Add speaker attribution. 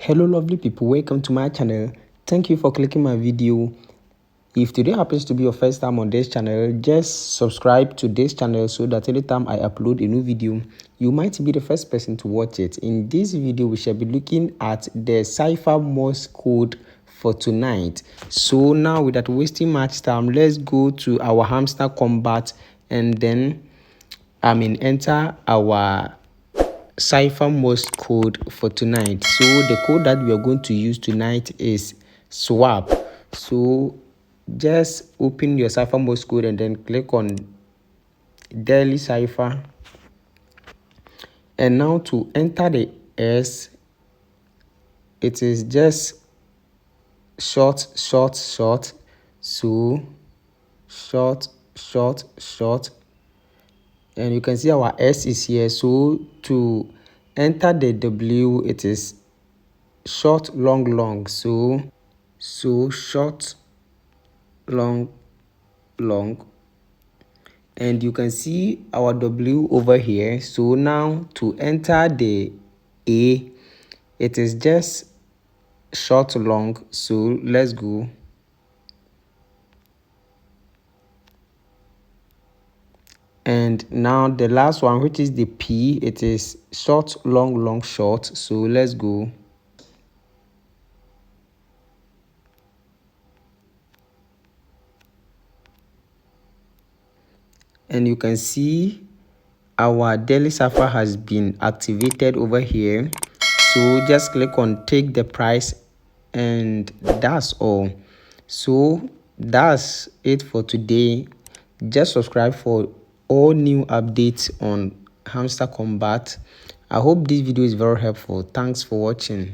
Speaker 1: Hello lovely people, welcome to my channel. Thank you for clicking my video. If today happens to be your first time on this channel, just subscribe to this channel so that anytime I upload a new video, you might be the first person to watch it. In this video, we shall be looking at the Cipher Morse code for tonight. So now without wasting much time, let's go to our Hamster Kombat and then enter our Cipher Morse code for tonight. So the code that we are going to use tonight is swap. So just open your Cipher Morse code and then click on daily cipher, and now to enter the S, it is just short. So short, and you can see our S is here. So to enter the W, it is short long. So short long, and you can see our W over here. So now to enter the A, it is just short long. So let's go. And now the last one, which is the P, it is short long short. So let's go. And you can see our daily cipher has been activated over here. So just click on take the price, and that's all. So that's it for today. Just subscribe for all new updates on Hamster Kombat. I hope this video is very helpful. Thanks for watching.